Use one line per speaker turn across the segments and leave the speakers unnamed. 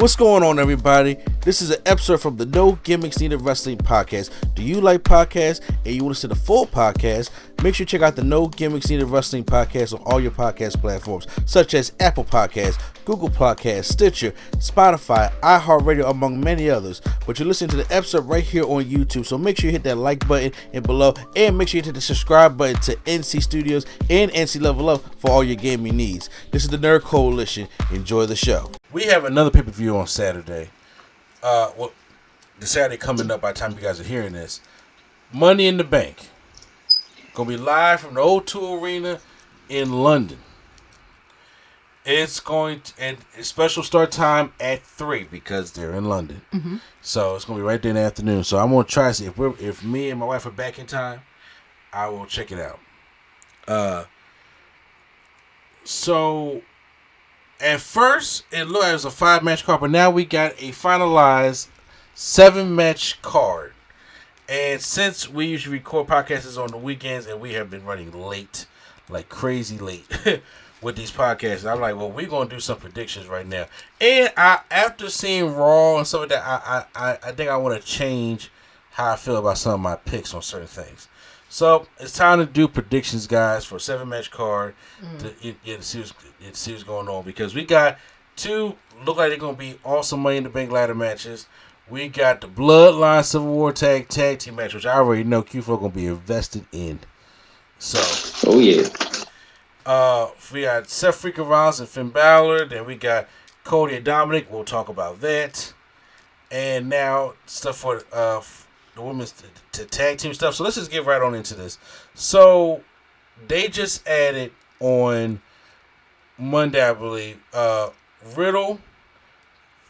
What's going on, everybody? This is an episode from the No Gimmicks Needed Wrestling podcast. Do you like podcasts and you want to see the full podcast? Make sure you check out the No Gimmicks Needed Wrestling podcast on all your podcast platforms, such as Apple Podcasts, Google Podcasts, Stitcher, Spotify, iHeartRadio, among many others. But you're listening to the episode right here on YouTube, so make sure you hit that like button and below, and make sure you hit the subscribe button to NC Studios and NC Level Up for all your gaming needs. This is the Nerd Coalition. Enjoy the show. We have another pay-per-view on Saturday. The Saturday coming up by the time you guys are hearing this. Money in the Bank. Gonna be live from the O2 Arena in London. It's going to, and special start time at 3 because they're in London. Mm-hmm. So it's gonna be right there in the afternoon. So I'm gonna try to see if me and my wife are back in time. I will check it out. So at first it looked like it was a 5-match card, but now we got a finalized 7-match card. And since we usually record podcasts on the weekends, and we have been running late, like crazy late, with these podcasts, I'm like, well, we're gonna do some predictions right now. And after seeing Raw and stuff like that, I think I want to change how I feel about some of my picks on certain things. So it's time to do predictions, guys, for a 7-match card to see what's going on, because we got two look like they're gonna be awesome Money in the Bank ladder matches. We got the Bloodline Civil War tag team match, which I already know Q4 gonna be invested in. So,
oh yeah.
We got Seth Freakin' Rollins and Finn Balor. Then we got Cody and Dominic. We'll talk about that. And now stuff for the women's tag team stuff. So let's just get right on into this. So they just added on Monday, I believe, Riddle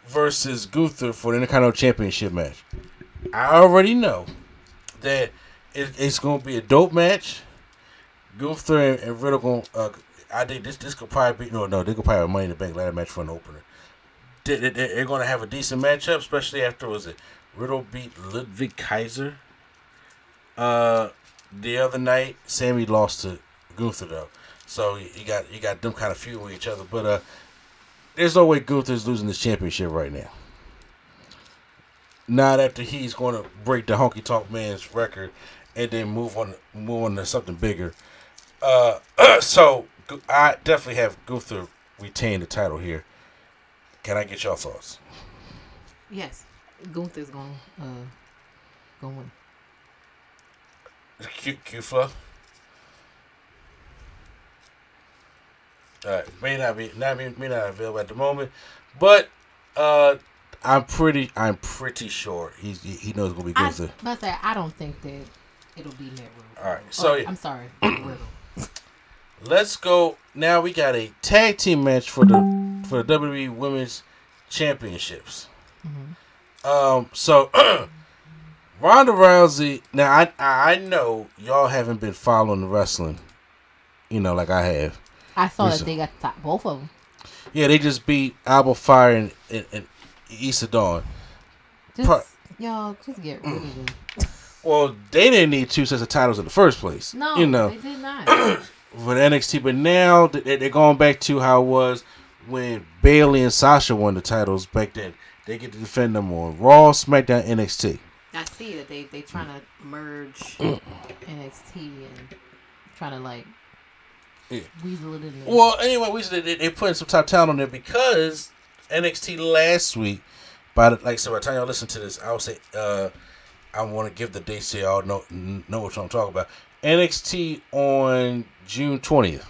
versus Gunther for the Intercontinental Championship match. I already know that it's going to be a dope match. Gunther and Riddle going. I think this could probably be they could probably have a Money in the Bank ladder match for an opener. They're going to have a decent matchup, especially after Riddle beat Ludwig Kaiser. The other night, Sammy lost to Gunther though, so you got them kind of feuding with each other. But there's no way Gunther's losing this championship right now. Not after he's going to break the Honky Tonk Man's record and then move on to something bigger. So I definitely have Gunther retain the title here. Can I get your thoughts?
Yes, Gunther's going to win.
Q Fluff. May not be available at the moment, but I'm pretty sure he knows it's gonna be Gunther.
I don't think that it'll be Riddle.
All right, so
I'm sorry, Riddle.
Let's go. Now we got a tag team match for the WWE Women's Championships. Mm-hmm. So Ronda Rousey. Now I know y'all haven't been following the wrestling, like I have.
I saw that they got both of them. Yeah,
they just beat Alba Fire and Issa Dawn.
Just get rid of them.
Well, they didn't need 2 sets of titles in the first place.
No, they did not.
For the NXT, but now they're going back to how it was when Bayley and Sasha won the titles back then. They get to defend them on Raw, SmackDown, NXT.
I see that they trying to merge NXT and trying to weasel it in there.
Well, anyway, they putting some top talent on there because NXT last week, by the time y'all listen to this, I would say I want to give the date so y'all know what I'm talking about. NXT on June 20th.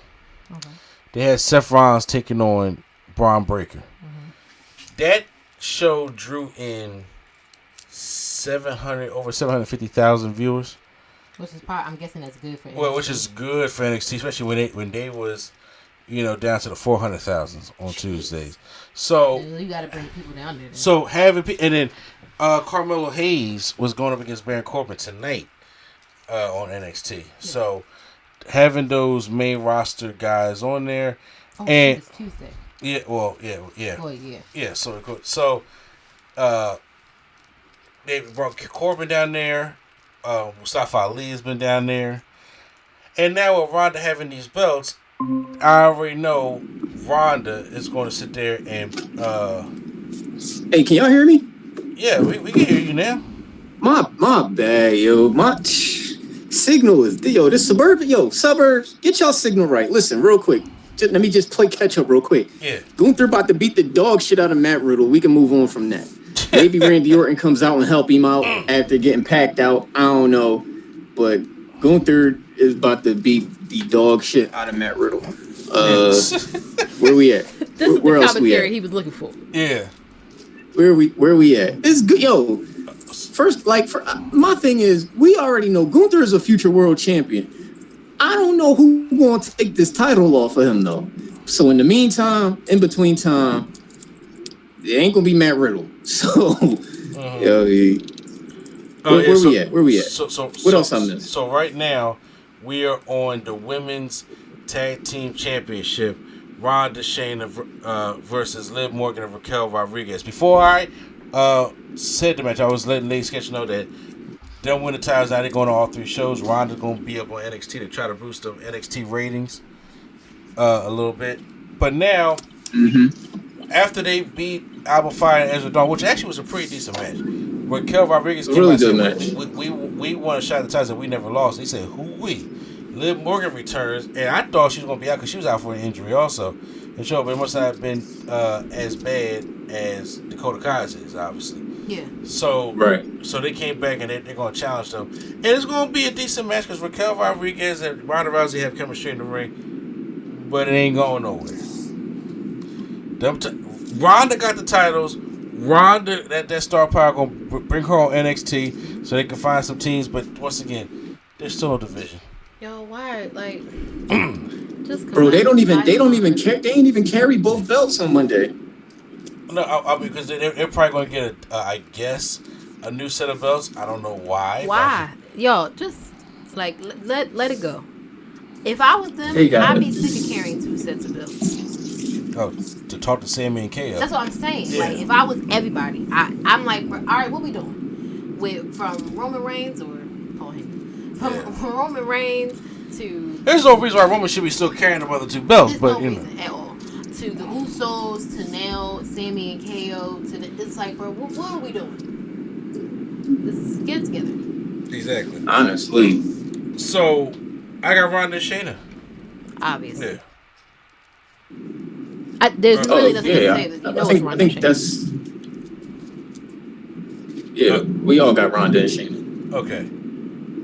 Okay. They had Seth Rollins taking on Braun Breaker. Mm-hmm. That show drew in over 750,000 viewers.
Which is I'm guessing that's good for NXT.
Well, which is good for NXT, especially when they was, down to the 400,000s on Tuesdays. So
you got to bring people down there. Then.
So and then Carmelo Hayes was going up against Baron Corbin tonight on NXT. Yeah. So having those main roster guys on there, and
it's Tuesday.
Yeah. Well, yeah.
Oh yeah.
Yeah. So they brought Corbin down there. Mustafa Ali has been down there. And now with Ronda having these belts, I already know Ronda is going to sit there and
Hey, can y'all hear me?
Yeah, we can hear you now.
My bad, yo. My signal is this suburbs. Get y'all signal right. Listen, real quick. Let me just play catch up real quick.
Yeah.
Gunther about to beat the dog shit out of Matt Riddle. We can move on from that. Maybe Randy Orton comes out and help him out after getting packed out. I don't know, but Gunther is about to beat the dog shit out of Matt Riddle. Where we at?
This is
where
the
else we
commentary
at?
he was looking for.
Yeah.
Where we at? This is good, yo. First, my thing is, we already know Gunther is a future world champion. I don't know who going to take this title off of him though. So in the meantime, in between time, it ain't gonna be Matt Riddle. So, where we at? Where we at? What else I missed?
So right now, we are on the women's tag team championship. Ronda Shayna versus Liv Morgan and Raquel Rodriguez. Before I said the match, I was letting Lady Sketch know that they'll win the titles. Now they're going to all 3 shows. Ronda's going to be up on NXT to try to boost them NXT ratings a little bit. But now, after they beat Alba Fire and Ezra Dawn, which actually was a pretty decent match, Raquel Rodriguez came out and said, we won a shot at the titles that we never lost. He said, who we? Liv Morgan returns, and I thought she was going to be out because she was out for an injury also. And sure, but it must not have been as bad as Dakota Kai's is, obviously.
Yeah.
So they came back and they're going to challenge them. And it's going to be a decent match because Raquel Rodriguez and Ronda Rousey have chemistry in the ring, but it ain't going nowhere. Ronda got the titles. Ronda, that star power, going to bring her on NXT so they can find some teams. But once again, there's still no division.
Yo, why? Like, just
bro, they ain't even carry both belts on Monday.
No, I mean, because they're probably going to get I guess a new set of belts. I don't know why.
Why? Yo, just like let it go. If I was them, I'd be sick of carrying 2 sets of belts.
Oh, to talk to Sammy and KO.
That's what I'm saying.
Yeah.
Like, if I was everybody, I'm like, all right, what we doing? From Roman Reigns or Paul Heyman? From Roman Reigns to...
There's no reason why Roman should be still carrying the other 2 belts,
there's
but
no
you
reason
know.
at all. To the Usos, to now Sammy and KO, it's like, bro, what are we doing? Let's get it together.
Exactly.
Honestly.
So, I got Ronda and Shayna.
Obviously.
Yeah.
There's really nothing to say.
I think that's... Yeah, we all got Ronda and Shayna.
Okay.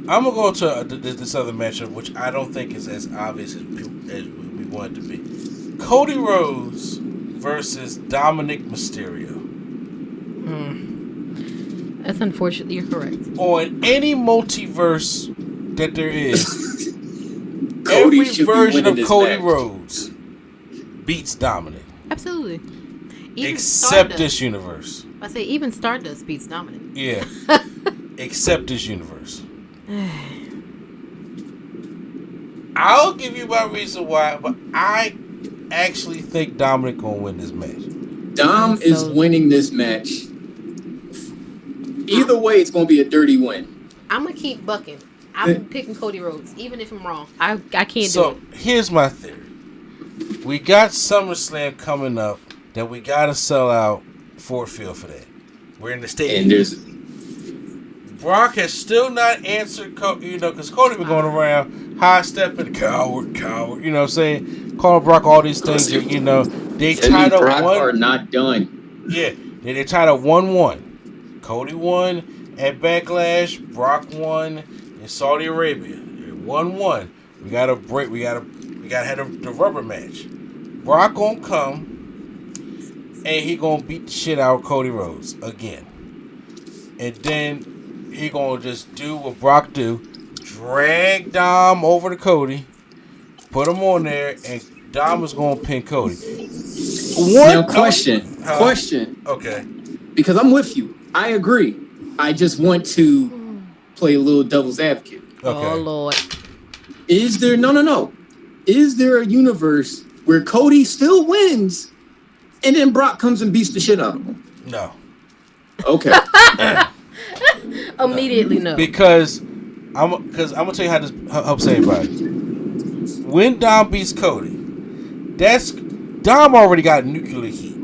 I'm going to go to this other matchup, which I don't think is as obvious as we want it to be. Cody Rhodes versus Dominic Mysterio.
That's unfortunate. You're correct.
On any multiverse that there is,
Cody
every
should
version
be
of
this
Cody
match.
Rhodes beats Dominic.
Absolutely. Even
Except
Stardust.
this universe.
I say even Stardust beats Dominic.
Yeah. Except this universe. I'll give you my reason why, but I actually think Dominic gonna win this match.
Dom is winning this match. Either way, it's gonna be a dirty win.
I'm gonna keep bucking. I'm picking Cody Rhodes, even if I'm wrong. I can't do it.
So here's my theory. We got SummerSlam coming up that we gotta sell out Ford Field for that. We're in the stadium.
And
Brock has still not answered, because Cody been going around high stepping, coward, you know what I'm saying? Calling Brock all these things, they tied up
Brock
one.
are not done.
Yeah, they tied up 1-1. Cody won at Backlash, Brock won in Saudi Arabia. 1-1. We gotta break. We gotta have the rubber match. Brock gonna come and he gonna beat the shit out of Cody Rhodes again, and then he gonna just do what Brock do, drag Dom over to Cody, put him on there, and Dom is gonna pin Cody.
Now, question.
Okay.
Because I'm with you. I agree. I just want to play a little devil's advocate.
Okay.
Oh Lord.
Is there no? Is there a universe where Cody still wins, and then Brock comes and beats the shit out of him?
No.
Okay.
Immediately no.
Because I'm gonna tell you how this helps everybody. When Dom beats Cody, Dom already got nuclear heat.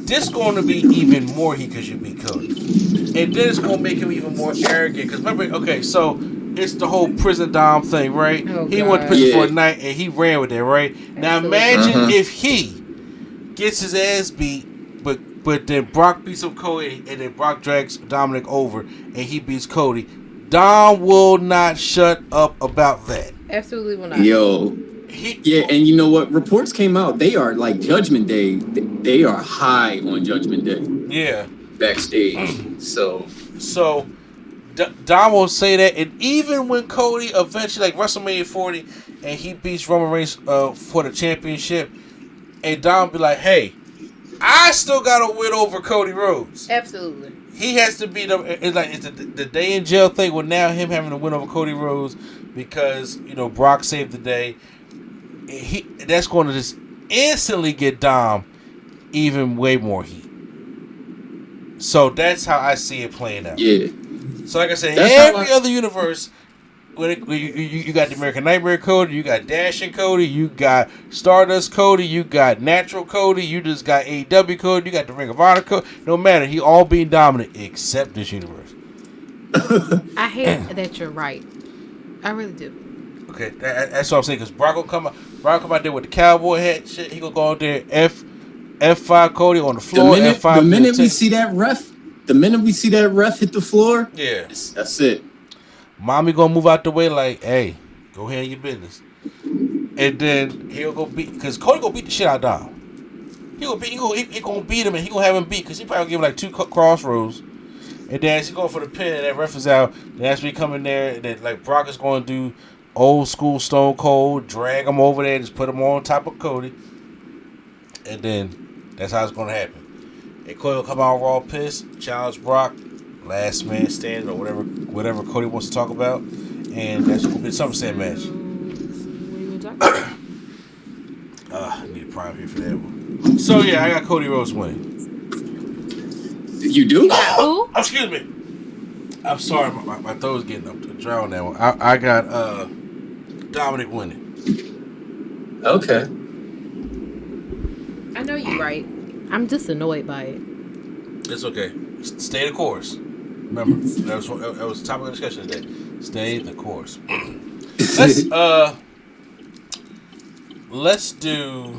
this going to be even more heat because you beat Cody. And then it's going to make him even more arrogant. Because remember, okay, so it's the whole prison Dom thing, right?
Oh,
he
God.
went to prison for a night and he ran with it, right? Now imagine if he gets his ass beat, but then Brock beats up Cody and then Brock drags Dominic over and he beats Cody. Dom will not shut up about that.
Absolutely will not.
Yo. Yeah, and you know what? Reports came out. They are like Judgment Day. They are high on Judgment Day.
Yeah.
Backstage. So
Dom will say that, and even when Cody eventually, like WrestleMania 40, and he beats Roman Reigns for the championship, and Dom be like, "Hey, I still got to win over Cody Rhodes."
Absolutely.
He has to beat him. It's like it's the day in jail thing. With now him having to win over Cody Rhodes because Brock saved the day. That's going to just instantly get Dom even way more heat. So that's how I see it playing out.
Yeah.
So like I said, every other universe, you got the American Nightmare Cody, you got Dashing Cody, you got Stardust Cody, you got Natural Cody, you just got AEW Cody, you got the Ring of Honor Cody. No matter, he all being dominant except this universe.
I hate that you're right. I really do.
Okay, that's what I'm saying. Because Brock will come out there with the cowboy hat shit. He gonna go out there F5 Cody on the floor.
The minute we see that ref hit the floor,
yeah,
that's it.
Mommy gonna move out the way like, hey, go handle your business. And then he'll go beat, because Cody gonna beat the shit out of Dom. He gonna beat him, and he gonna have him beat because he probably give him like 2 crossroads. And then as he go for the pin and that ref is out, then as we come in there, and then like Brock is gonna do old school Stone Cold, drag him over there, just put him on top of Cody, and then that's how it's gonna happen. And Cody will come out Raw pissed, challenge Brock, last man standing or whatever Cody wants to talk about, and that's gonna be a SummerSlam match.
What are you gonna talk about?
I need a prime here for that one. So yeah, I got Cody Rhodes winning.
You do?
Who?
Excuse me. I'm sorry, my throat was getting up to drown that one. I got Dominic winning.
Okay.
I know you're right. I'm just annoyed by it.
It's okay. Stay the course. Remember, that was the topic of discussion today. Stay the course. Let's do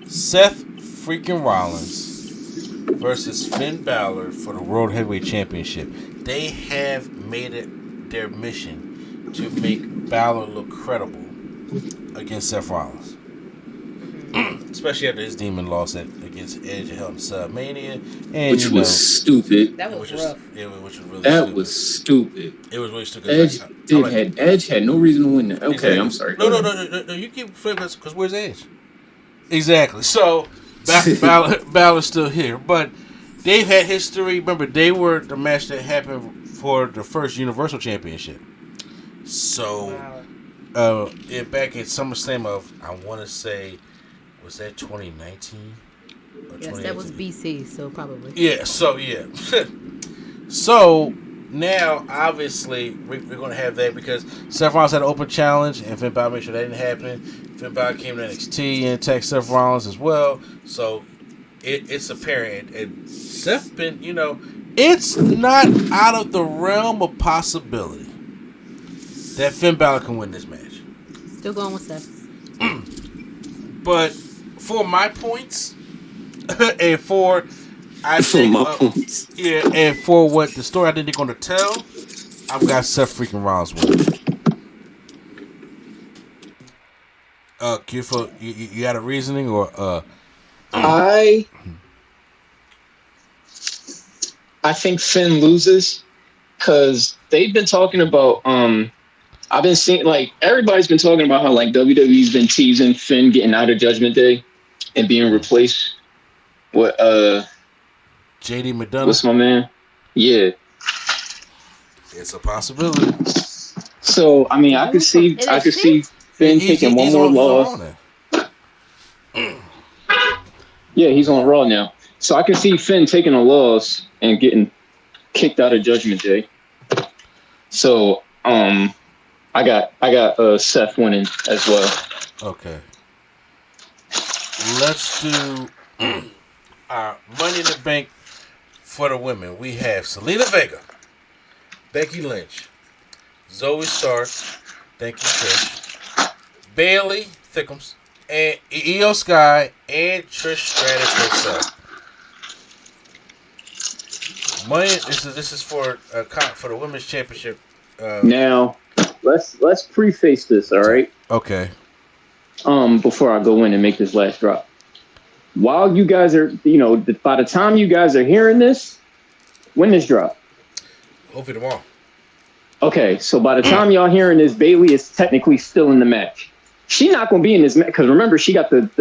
Seth freaking Rollins versus Finn Balor for the World Heavyweight Championship. They have made it their mission to make Balor look credible against Seth Rollins. Especially after his demon loss against Edge at Hell in a Cell Mania.
Which was stupid.
That was rough.
Which was really stupid.
Was stupid. It was really stupid.
Edge had no reason to win that. Okay,
exactly.
I'm sorry.
No. You keep flipping because where's Edge? Exactly. So Balor's still here, but they've had history. Remember, they were the match that happened for the first Universal Championship. So, back at SummerSlam of, I want to say, was that 2019?
Yes, that was BC, so probably.
Yeah, so yeah. So, now, obviously, we're going to have that because Seth Rollins had an open challenge, and Finn Balor made sure that didn't happen. Finn Balor came to NXT and attacked Seth Rollins as well. So, it's apparent. And Seth been, it's not out of the realm of possibility that Finn Balor can win this match.
Still going with Seth.
But for my points, and points. Yeah, and for what the story I think they're going to tell, I've got Seth freaking Rollins winning. Q, you got a reasoning or
I think Finn loses because they've been talking about I've been seeing like everybody's been talking about how like WWE's been teasing Finn getting out of Judgment Day and being replaced with
JD McDonough.
What's my man? Yeah.
It's a possibility.
So I mean I could see Finn taking one more loss. Yeah, he's on Raw now. So I can see Finn taking a loss and getting kicked out of Judgment Day. So I got Seth winning as well.
Okay. Let's do Money in the Bank for the women. We have Selena Vega, Becky Lynch, Zoe Stark, thank you, Trish, Bailey Thickums, and Io Sky, and Trish Stratus herself. Money. This is for the women's championship.
Now, let's preface this, all right?
Okay.
Before I go in and make this last drop. While you guys are, by the time you guys are hearing this, when this drop?
Hopefully tomorrow.
Okay, so by the time y'all hearing this, Bailey is technically still in the match. She's not gonna be in this match because remember she got that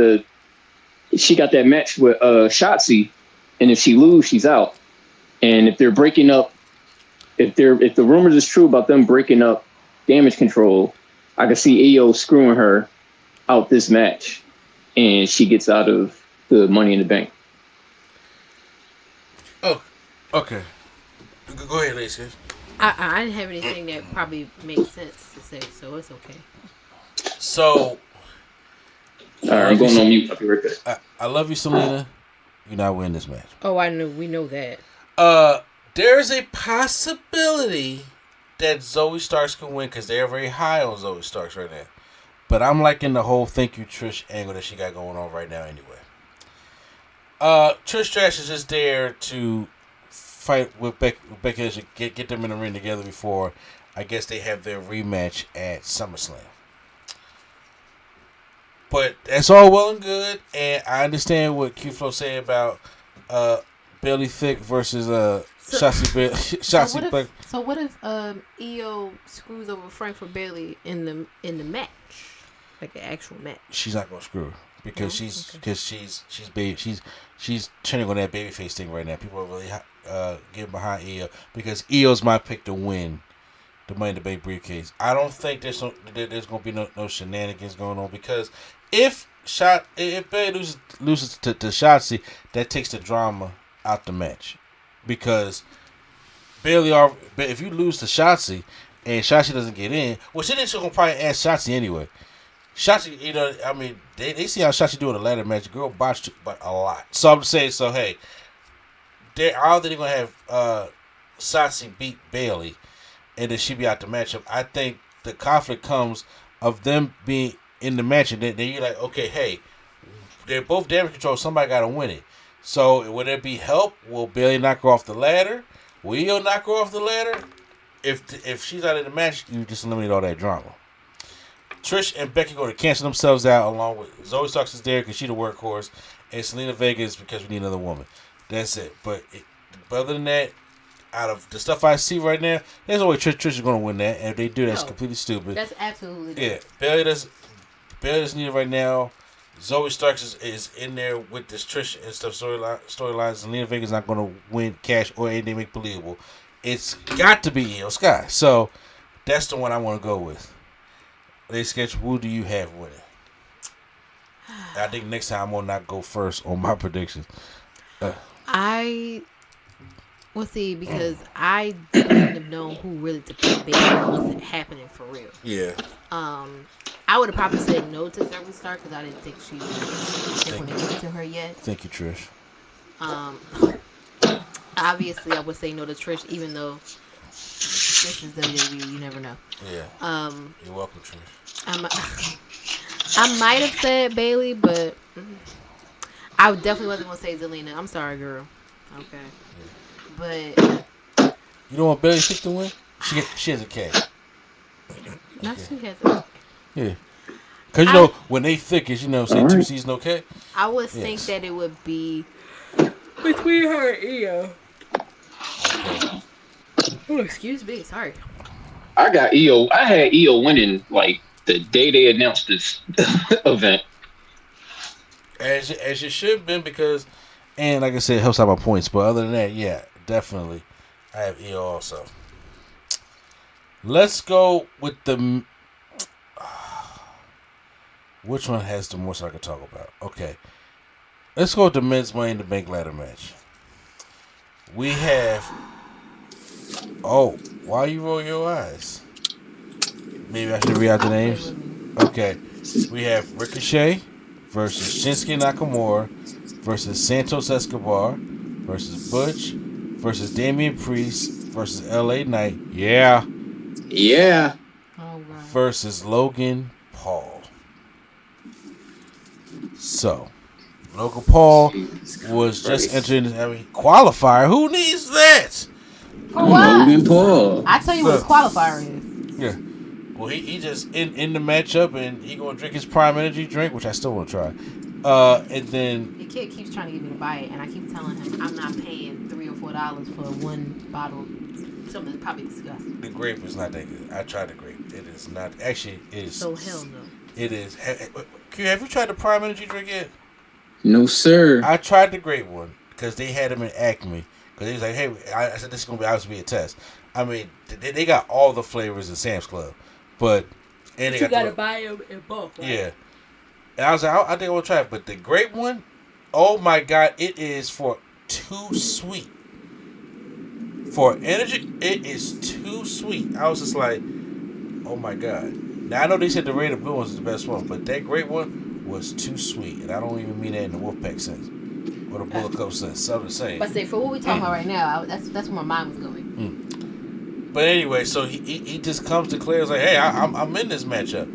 match with Shotzi, and if she lose, she's out. And if they're breaking up, if the rumors is true about them breaking up Damage Control, I can see Io screwing her out this match, and she gets out of the Money in the Bank.
Oh, okay. Go ahead, Lacey.
I didn't have anything that probably makes sense to say, so it's okay.
So,
all right, I'm going on mute. I'll be right back.
I love you, Selena. You're not winning this match.
Oh, I know. We know that.
There's a possibility that Zoe Starks can win because they're very high on Zoe Starks right now. But I'm liking the whole thank you Trish angle that she got going on right now anyway. Trish Stratus is just there to fight with Becky to get them in the ring together before I guess they have their rematch at SummerSlam. But that's all well and good, and I understand what Q-Flow said about Bailey Thick versus Shotzi Black.
So what if Io screws over Frankfurt Bailey in the match, like an actual match?
She's not gonna screw her because she's turning on that babyface thing right now. People are really getting behind Io because Io's my pick to win the Money in the Bank briefcase. I don't think there's going to be no shenanigans going on because if Bailey loses to Shotzi, that takes the drama out the match because Bailey if you lose to Shotzi and Shotzi doesn't get in, well, she didn't going to probably ask Shotzi anyway. Shotzi, they see how Shotzi doing the ladder match. Girl botched but a lot. So I'm saying, hey, they're going to have Shotzi beat Bailey and then she be out the matchup. I think the conflict comes of them being in the match, and then you're like, okay, hey, they're both damage control. Somebody got to win it. So will there be help? Will Bailey knock her off the ladder? Will Io knock her off the ladder? If she's out of the match, you just eliminate all that drama. Trish and Becky going to cancel themselves out, along with Zoe Starks is there because she's the workhorse, and Selena Vega is because we need another woman. That's it. But other than that, out of the stuff I see right now, there's no way Trish is going to win that. And if they do, that's completely stupid.
That's absolutely
yeah. Bailey doesn't need it right now. Zoe Starks is in there with this Trish and stuff storylines. Selena Vega's not going to win cash or anything make believable. It's got to be Io Sky. So that's the one I want to go with. They sketch. Who do you have winning? I think next time I'm gonna not go first on my predictions.
We'll see, because I wouldn't have known who really to pick based on what's happening for real.
Yeah.
I would have probably said no to Zoe Stark because I didn't think she was going to give it to her yet.
Thank you, Trish.
Obviously, I would say no to Trish, even though this is WWE. You never know.
Yeah. You're welcome, Trish.
I might have said Bailey, but I definitely wasn't going to say Zelina. I'm sorry, girl. Okay. Yeah. But
you don't want Bailey Thick to win? She has a K.
Not she has a K.
Yeah. Because, when they thick is, say 2 C's no K.
I would think that it would be between her and Io.
Okay.
Oh, excuse me. Sorry.
I got Io. I had Io winning, like, the day they announced this event.
As you should have been, because, and like I said, it helps out my points. But other than that, yeah, definitely, I have Io also. Let's go with the. Which one has the most I can talk about? Okay. Let's go with the men's Money in the Bank ladder match. We have. Oh, why you roll your eyes? Maybe I should read out the names. Okay. We have Ricochet versus Shinsuke Nakamura versus Santos Escobar versus Butch versus Damian Priest versus LA Knight. Yeah.
Yeah.
Oh, God.
Versus Logan Paul. So, Logan Paul was just entering qualifier. Who needs that?
For what?
Logan Paul.
I tell you what his qualifier is.
Yeah. Well, he just in the matchup, and he gonna drink his Prime Energy drink, which I still want to try. And then
The kid keeps trying to get me to buy it, and I keep telling him I'm not paying $3 or $4 for one bottle. Something that's probably disgusting.
the grape is not that good. I tried the grape. It is not. Actually, it is.
So hell no.
It is. Q, have you tried the Prime Energy drink yet?
No, sir.
I tried the grape one because they had them in Acme. Because he was like, hey, I said this is gonna be obviously be a test. I mean, they got all the flavors in Sam's Club, but and they
You gotta
the,
buy them in bulk, right?
Yeah. And I was like, I think I will try it. But the grape one, oh my God, it is too sweet. For energy, it is too sweet. I was just like, oh my God. Now, I know they said the Red and Blue one's the best one, but that grape one was too sweet. And I don't even mean that in the Wolfpack sense. Or the Bullet Club sense. So I'm the same.
But say, for what we talking about right now, that's where my mind was going.
But anyway, so he just comes to Claire and like, hey, I'm in this matchup.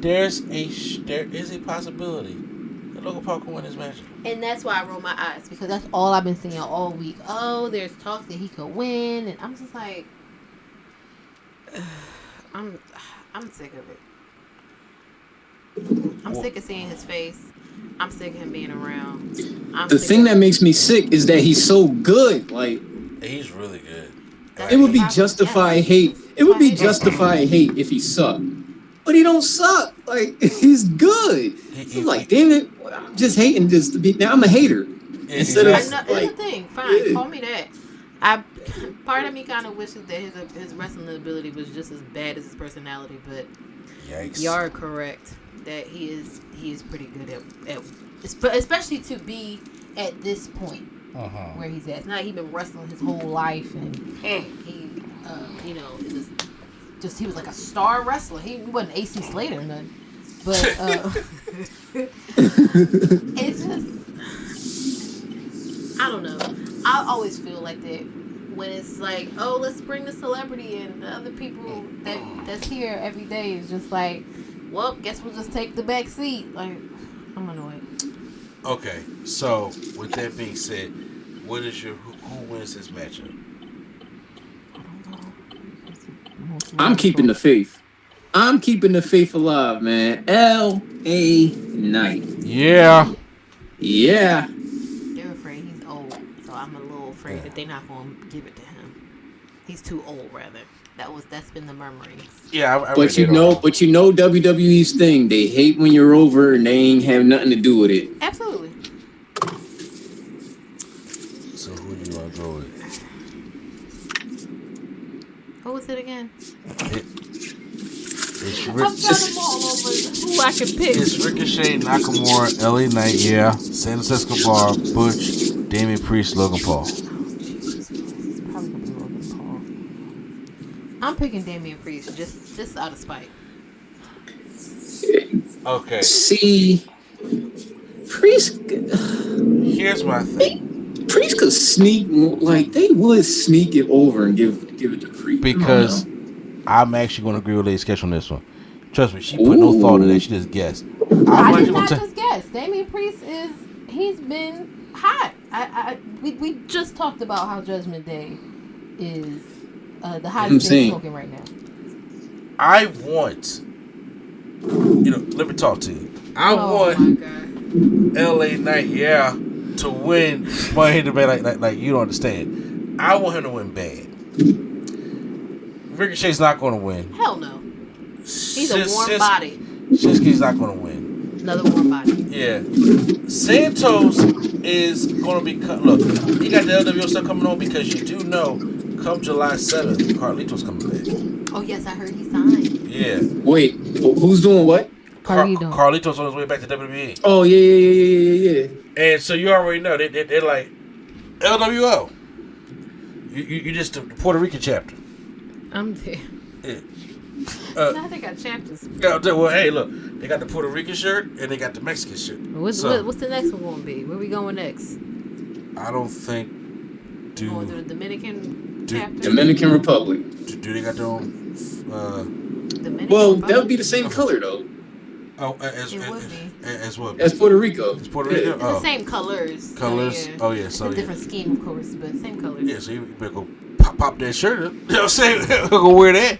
There is a possibility that Logan Paul can win this matchup.
And that's why I roll my eyes, because that's all I've been seeing all week. Oh, there's talk that he could win, and I'm just like, I'm sick of it. I'm sick of seeing his face. I'm sick of him being around.
The thing that makes me sick is that he's so good. Like,
he's really good.
it would be justified hate. It would be justified hate if he sucked. But he don't suck. Like, he's good. He's like, damn it, I'm just hating this to be. Now I'm a hater. Instead of
here's the thing. Fine, call me that. Part of me kind of wishes that his wrestling ability was just as bad as his personality, but
yikes.
You are correct that he is pretty good at especially to be at this point where he's at. It's not like he's been wrestling his whole life, and he it was he was like a star wrestler. He wasn't AC Slater or nothing, but it's just, I don't know. I always feel like that when it's like, oh, let's bring the celebrity and the other people that's here every day is just like, well, guess we'll just take the back seat. Like, I'm annoyed.
Okay, so with that being said, what is who wins this matchup?
I'm keeping the faith. I'm keeping the faith alive, man. L.A. Knight.
Yeah.
Yeah.
They're afraid he's old, so I'm a little afraid that they're not going to give it to him. He's too old, rather. That's been the murmurings.
Yeah,
but you know WWE's thing. They hate when you're over and they ain't have nothing to do with it.
Absolutely.
So who do you want to go with?
What was it again?
It's
I'm trying them all over who I can pick.
It's Ricochet, Nakamura, LA Knight, yeah, Santos Escobar, Butch, Damian Priest, Logan Paul.
It's probably gonna be Logan Paul. I'm picking Damian Priest just out of spite.
Okay.
See, Priest.
Here's my thing.
Priest could sneak, like they would sneak it over and give it to Priest.
Because I'm actually going to agree with Lady Sketch on this one. Trust me, she put no thought in that. She just guessed.
I did not just guess. Damian Priest he's been hot. We just talked about how Judgment Day is the hottest thing smoking right now.
I want, let me talk to you. I want LA Knight, yeah, to win Money in the Bank like you don't understand. I want him to win bad. Ricochet's not going to win.
Hell no. He's a warm body.
Shinsuke's not going to win.
Another warm body.
Yeah. Santos is going to be... Look, he got the LWO stuff coming on because you do know come July 7th, Carlito's coming back.
Oh, yes, I heard he signed.
Yeah.
Wait, who's doing what?
Carlito's on his way back to WWE.
Oh, yeah.
And so you already know. They're like, LWO. You just the Puerto Rican chapter.
I'm there.
Yeah.
Now they got chapters.
Well, hey, look, they got the Puerto Rican shirt and they got the Mexican shirt.
What's the next one going to be? Where we going next?
I don't think.
Going to the Dominican chapter?
Dominican Republic.
Do they got their own?
Dominican
Well,
Republic?
that would be the same color though.
Oh, as what?
As Puerto Rico.
It's Puerto Rico.
It's the same colors.
Colors.
So, yeah.
Oh yeah.
It's
So
a different scheme, of course, but same colors.
Yeah. So you better go pop that shirt up. You know what I'm saying? Go wear that.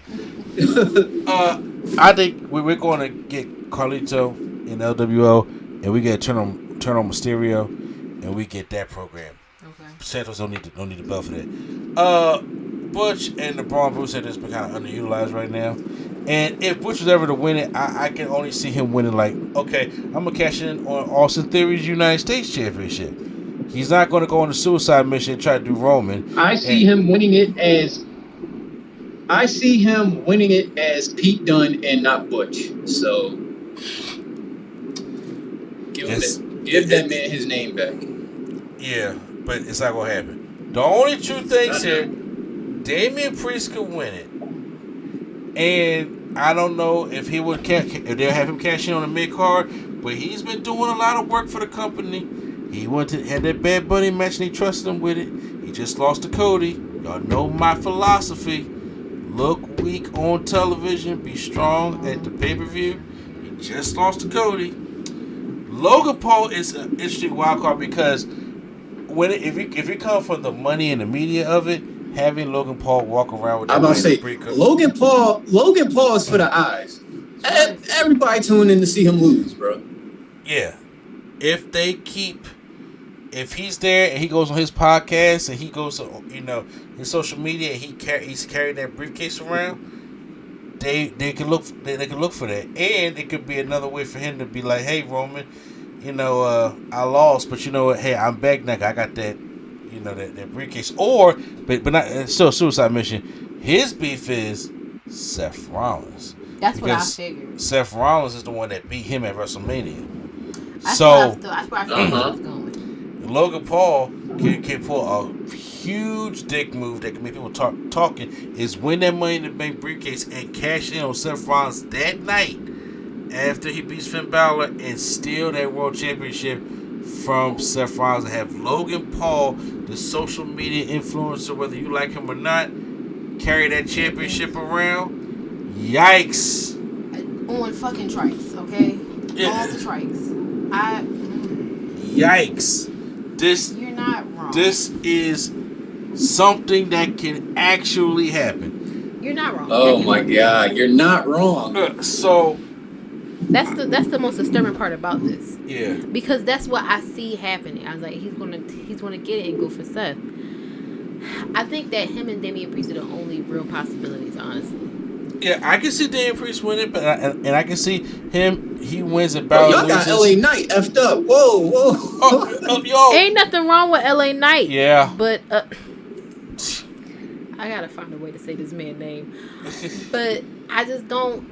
I think we're going to get Carlito in LWO, and we get turn on Mysterio, and we get that program.
Okay.
Santos don't need the belt for that. Butch and the Braun Bruce have just been kind of underutilized right now. And if Butch was ever to win it, I can only see him winning like, okay, I'm going to cash in on Austin Theory's United States Championship. He's not going to go on a suicide mission and try to do Roman.
I see him winning it as Pete Dunne and not Butch. So give that man his name back.
Yeah, but it's not going to happen. The only two things here, Damian Priest could win it. And I don't know if they'll have him cash in on the mid card, but he's been doing a lot of work for the company. He had that Bad Bunny match and he trusted him with it. He just lost to Cody. Y'all know my philosophy. Look weak on television, be strong at the pay-per-view. He just lost to Cody. Logan Paul is an interesting wild card because if you come from the money and the media of it, having Logan Paul walk around with that
I'm about to say Logan Paul is for the eyes. Everybody tuning in to see him lose, bro.
Yeah. If he's there and he goes on his podcast and he goes to his social media and he's carrying that briefcase around, they can look for that. And it could be another way for him to be like, hey Roman, I lost, but you know what, hey, I'm back now. I got that that briefcase. Or but not still a suicide mission. His beef is Seth Rollins.
That's what I figured.
Seth Rollins is the one that beat him at WrestleMania.
That's where I figured he was going.
Logan Paul can pull a huge dick move that can make people talking. Is win that Money in the Bank briefcase and cash in on Seth Rollins that night after he beats Finn Balor and steal that World Championship from Seth Rollins and have Logan Paul, the social media influencer, whether you like him or not, carry that championship around. Yikes.
On fucking trikes, okay?
Yeah.
All the trikes.
Yikes.
You're not wrong.
This is something that can actually happen.
You're not wrong.
Oh my God, you're not wrong.
So
that's the most disturbing part about this.
Yeah.
Because that's what I see happening. I was like, he's gonna get it and go for Seth. I think that him and Damian Priest are the only real possibilities, honestly.
Yeah, I can see Damian Priest winning, but I can see he wins at Balor.
Y'all got LA Knight effed up. Whoa.
Yo.
Ain't nothing wrong with LA Knight.
Yeah.
But I gotta find a way to say this man's name. But I just don't.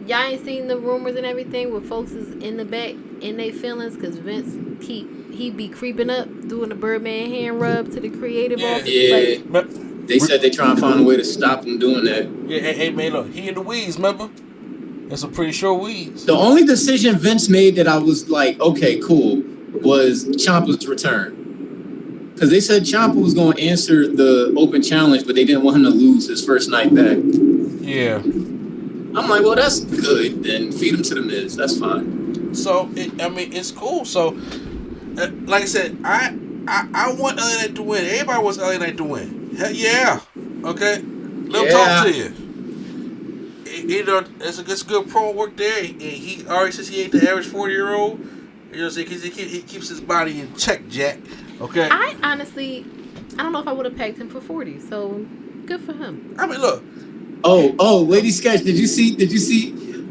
Y'all ain't seen the rumors and everything where folks is in the back in their feelings because Vince he be creeping up doing the Birdman hand rub to the creative office.
Yeah. They said they trying to find a way to stop him doing that.
Yeah, hey man, look, he in the weeds, remember? That's a pretty sure weeds.
The only decision Vince made that I was like, okay, cool, was Ciampa's return. Because they said Ciampa was going to answer the open challenge, but they didn't want him to lose his first night back.
Yeah.
I'm like, well, that's good. Then feed him to the Miz. That's fine.
So, it's cool. So, like I said, I want LA Knight to win. Everybody wants LA Knight to win. Hell yeah. Okay? Let him talk to you. It's good promo work there. He already says he ain't the average 40-year-old. Because he keeps his body in check, Jack. Okay?
I honestly, I don't know if I would have pegged him for 40. So, good for him.
I mean, look.
Oh, Lady Sketch, did you see?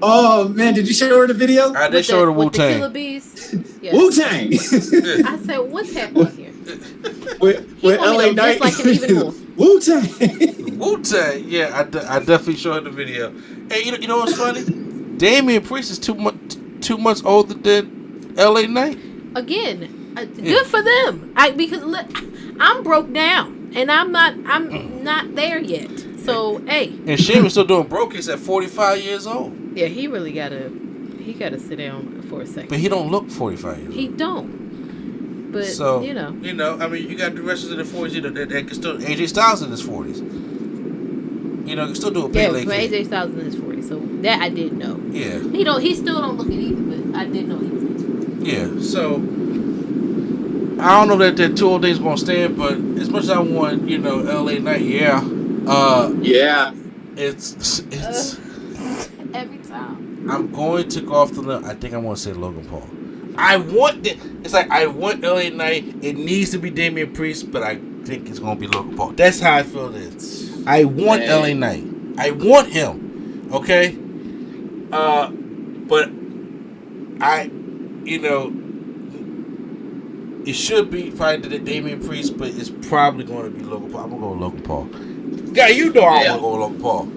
Oh man, did you show her the video?
I did show her the Wu-Tang.
Killer Bees. Yes.
Wu-Tang.
I said, what's happening here?
with LA Knight.
Like him even more.
Wu-Tang.
Wu-Tang. Yeah, I definitely showed her the video. Hey, you know what's funny? Damian Priest is 2 months older than LA Knight.
Again, good for them. Because look, I'm broke down and I'm not there yet. So, hey.
And Sheamus still doing bro kicks at 45 years old.
Yeah, he really gotta sit down for a second.
But he don't look 45 years old.
He don't. But,
so,
you know.
I mean, you got the wrestlers in their 40s, that can still, AJ Styles in his 40s. Can still do a
yeah,
Pele
but
kick.
AJ Styles in his 40s, so that I did know.
Yeah.
He still don't look it either, but I did know he was in his 40s.
Yeah, so I don't know that 2 old days gonna stand, but as much as I want, LA Knight, yeah. It's
every time.
I'm going to go off the limb. I think I want to say Logan Paul. I want LA Knight. It needs to be Damian Priest, but I think it's gonna be Logan Paul. That's how I feel it is. I want LA Knight. I want him. Okay. But it should be probably the Damian Priest, but it's probably going to be Logan Paul. I'm gonna go with Logan Paul. Guy, I want to go with Logan Paul.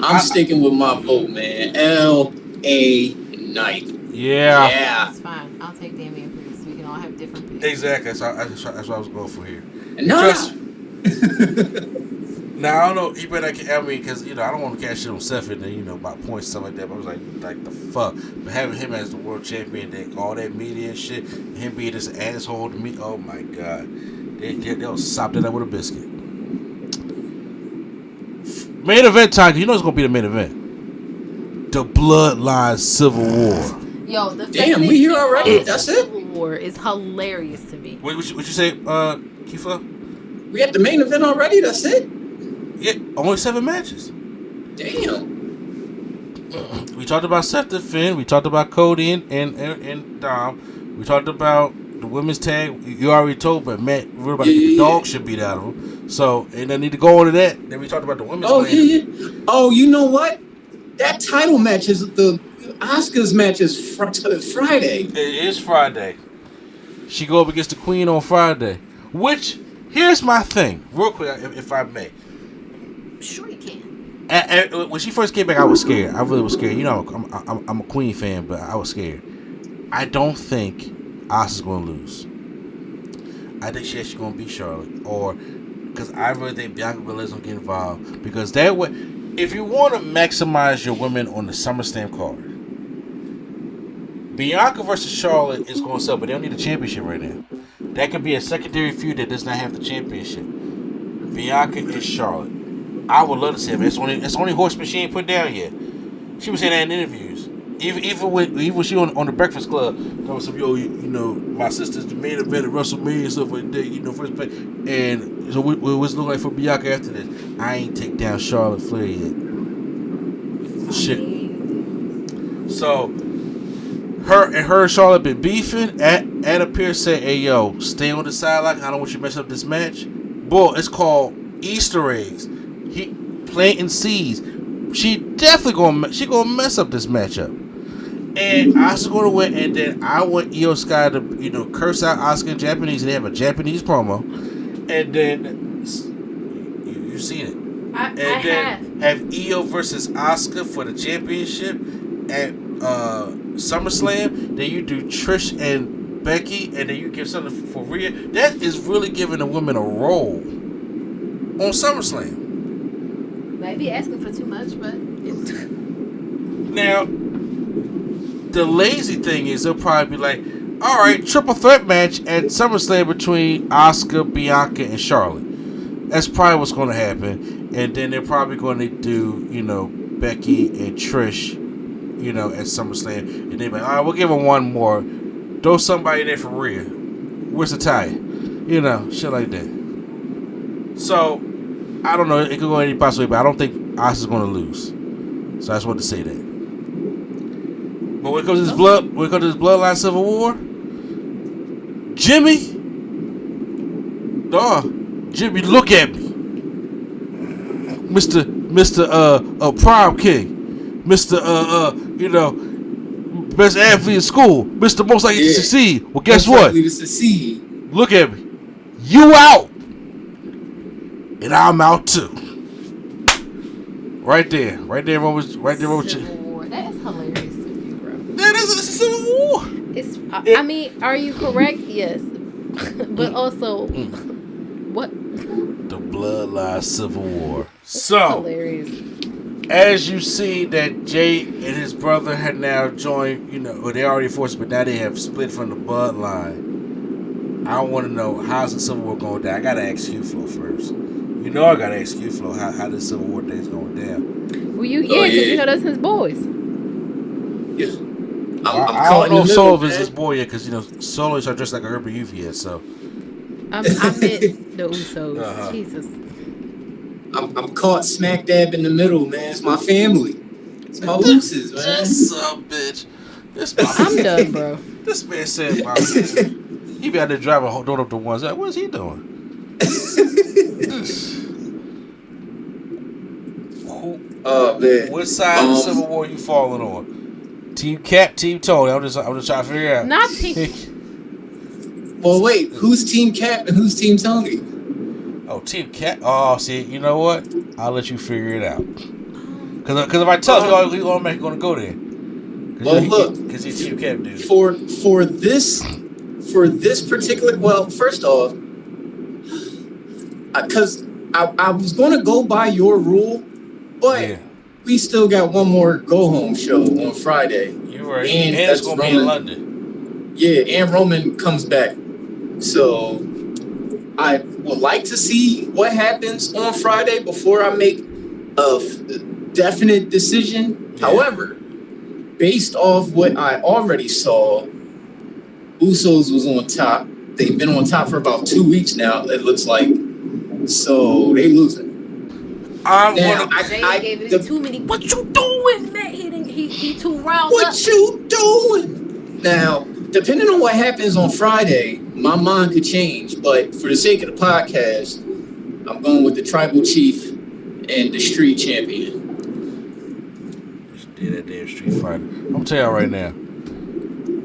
I'm sticking with my vote, man. L.A. Knight.
Yeah.
That's fine. I'll take Damian Priest. We can all have different picks.
Exactly. That's what I was going for here.
No.
Now, I don't know. He better, because, I don't want to cash shit on Seth and then, about points and stuff like that. But I was like the fuck. But having him as the world champion, all that media and shit, and him being this asshole to me, oh my God. They'll sop that up with a biscuit. Main event time, it's going to be the main event. The Bloodline Civil War.
Yo, the
damn, we here already? That's it?
Civil War is hilarious to me.
What you say, Kiefer?
We got the main event already? That's it?
Yeah, only 7 matches.
Damn.
We talked about Seth and Finn. We talked about Cody and Dom. We talked about the women's tag. You already told, but Matt, we're about the dog should beat out of them. So, and I need to go on to that. Then we talked about the women's
tag.
Yeah.
Oh, you know what? That title match is the Asuka's match is Friday.
It is Friday. She go up against the Queen on Friday. Which, here's my thing, real quick, if I may.
Sure you can.
When she first came back, I was scared. I really was scared. I'm a Queen fan, but I was scared. I don't think Asuka's going to lose. I think she's actually going to beat Charlotte. Or, because I really think Bianca Belair's going to get involved. Because that way, if you want to maximize your women on the SummerSlam card, Bianca versus Charlotte is going to sell, but they don't need a championship right now. That could be a secondary feud that does not have the championship. Bianca and Charlotte. I would love to see it. It's only horseman she ain't put down yet. She was saying that in interviews. Even when she on the Breakfast Club, there was some my sister's the main event at WrestleMania and stuff like that. First place. And so what's it look like for Bianca after this? I ain't take down Charlotte Flair yet. Shit. So her and Charlotte been beefing. Adam Pearce said, "Hey yo, stay on the sideline. I don't want you to mess up this match." Boy, it's called Easter eggs. He planting seeds. She definitely gonna mess up this matchup. And Asuka gonna win, and then I want Io Sky to curse out Asuka in Japanese, and they have a Japanese promo, and then you've seen it. Have Io versus Asuka for the championship at SummerSlam. Then you do Trish and Becky, and then you give something for Rhea. That is really giving the women a role on SummerSlam.
Might be asking for too much, but
now the lazy thing is they'll probably be like, all right, triple threat match at SummerSlam between Asuka, Bianca, and Charlotte. That's probably what's going to happen, and then they're probably going to do Becky and Trish, at SummerSlam, and they're like, all right, we'll give them one more. Throw somebody in there for Rhea. Where's the tie? Shit like that. So I don't know. It could go any possible way, but I don't think Asuka's going to lose. So I just wanted to say that. But when it comes to this Bloodline Civil War, Jimmy, look at me, Mr. Prom King, Mr. best athlete in school, Mr. Most Likely to Succeed. Well, guess what? Look at me. You out. And I'm out too. Right there, Civil
War. That is hilarious to me, bro.
That is a Civil War.
I mean, are you correct? Yes, but also, what?
The Bloodline Civil War. So,
Hilarious.
as you see that Jay and his brother had now joined, or they already forced, but now they have split from the Bloodline. I want to know, how's the Civil War going down? I got to ask Q-Flow first. I got to ask Q-Flow how this Civil War thing's going down.
Well, because that's his boys.
Yeah.
I don't know if Solo is his boy yet, because, Solo is dressed like a urban youth yet, so.
I meant the Usos.
Uh-huh.
Jesus.
I'm caught smack dab in the middle, man. It's my family. It's my Usos, man.
This bitch.
I'm done, bro.
This man said, he be out there driving, holding up the ones. Like, what is he doing?
Oh, man.
What side of the Civil War you falling on? Team Cap, Team Tony. I'm just trying to figure out.
Not Team.
Well, wait. Who's Team Cap and who's Team Tony?
Oh, Team Cap. Oh, see, you know what? I'll let you figure it out. Because if I tell you, he's automatically going to go there.
Well, look.
Because he's Team Cap, dude.
For this particular. Well, first off, because I was going to go by your rule, but we still got one more go home show on Friday.
You're right.
And
it's going to be in London.
Yeah, and Roman comes back. So I would like to see what happens on Friday before I make a definite decision. Yeah. However, based off what I already saw, Usos was on top. They've been on top for about 2 weeks now, it looks like. So they losing.
Jay gave it too many. What you doing, man? He too riled up.
What you doing? Now, depending on what happens on Friday, my mind could change. But for the sake of the podcast, I'm going with the Tribal Chief and the Street Champion.
Yeah, that damn Street Fighter. I'm gonna tell y'all right now.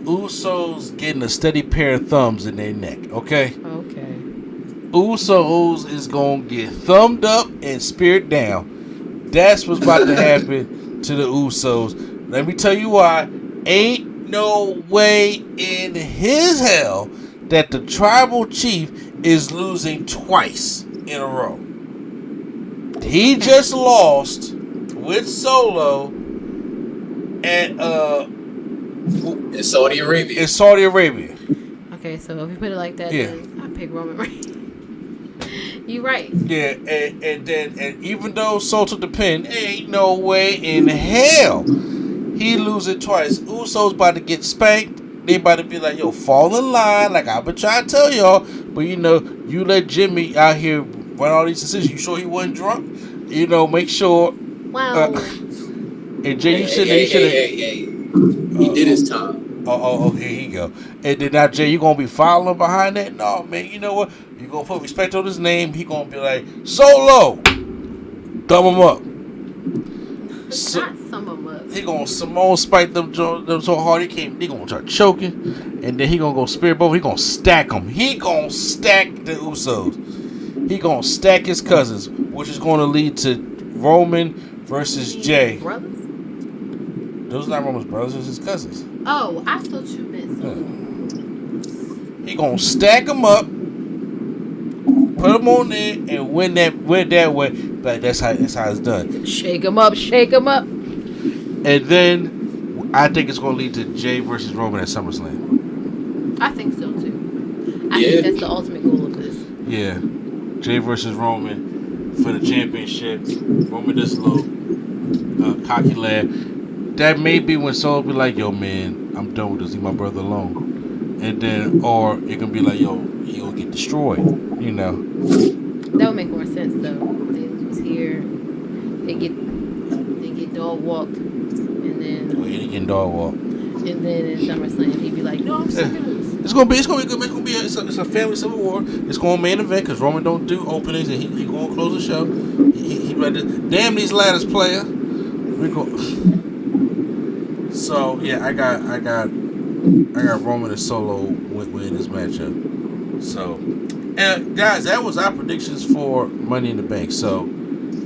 Usos getting a steady pair of thumbs in their neck. Okay. Usos is gonna get thumbed up and speared down. That's what's about to happen to the Usos. Let me tell you why. Ain't no way in his hell that the Tribal Chief is losing twice in a row. He just lost with Solo at
in Saudi Arabia.
Okay, so if you put it like that, then I pick Roman Reigns. You right.
Yeah, and even though Solo took the pin, ain't no way in hell he losing twice. Usos about to get spanked. They about to be like, yo, fall in line, like I've been trying to tell y'all. But you let Jimmy out here run all these decisions. You sure he wasn't drunk? Make sure.
Wow.
And Jay, you should have.
He did his time.
Oh, here he go. And then now, Jay, you gonna be following behind that? No, man. You know what? You gonna put respect on his name. He gonna be like, Solo, thumb him up.
Not sum him up.
He gonna Simone spike them so hard he gonna start choking, and then he gonna go spear both. He gonna stack them. He gonna stack the Usos. He gonna stack his cousins, which is gonna lead to Roman versus Jay.
Brothers?
Those are not Roman's brothers. Those his cousins.
Oh, I thought you meant so.
He gonna stack them up, put them on there, and win that way. But that's how it's done.
Shake them up.
And then I think it's gonna lead to Jay versus Roman at SummerSlam.
I think so too. I think that's the ultimate goal of this.
Yeah, Jay versus Roman for the championship. Roman does a little cocky laugh. That may be when Solo be like, yo, man, I'm done with this. Leave my brother alone. And then, or it can be like, yo, he'll get destroyed.
That would make more sense, though. They was here. They get dog walked. And then...
Oh, yeah, he getting dog walked.
And then in SummerSlam, he'd be like, no, I'm sick of this.
It's gonna be good. It's a family Civil War. It's gonna main event because Roman don't do openings and he gonna close the show. He ready to, damn these ladders, player. We go. So yeah, I got Roman and Solo win this matchup. So, and guys, that was our predictions for Money in the Bank. So,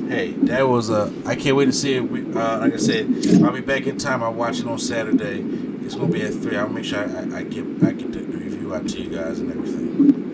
hey, that was I can't wait to see it. Like I said, I'll be back in time. I'll watch it on Saturday. It's gonna be at 3. I'll make sure I get the review out to you guys and everything.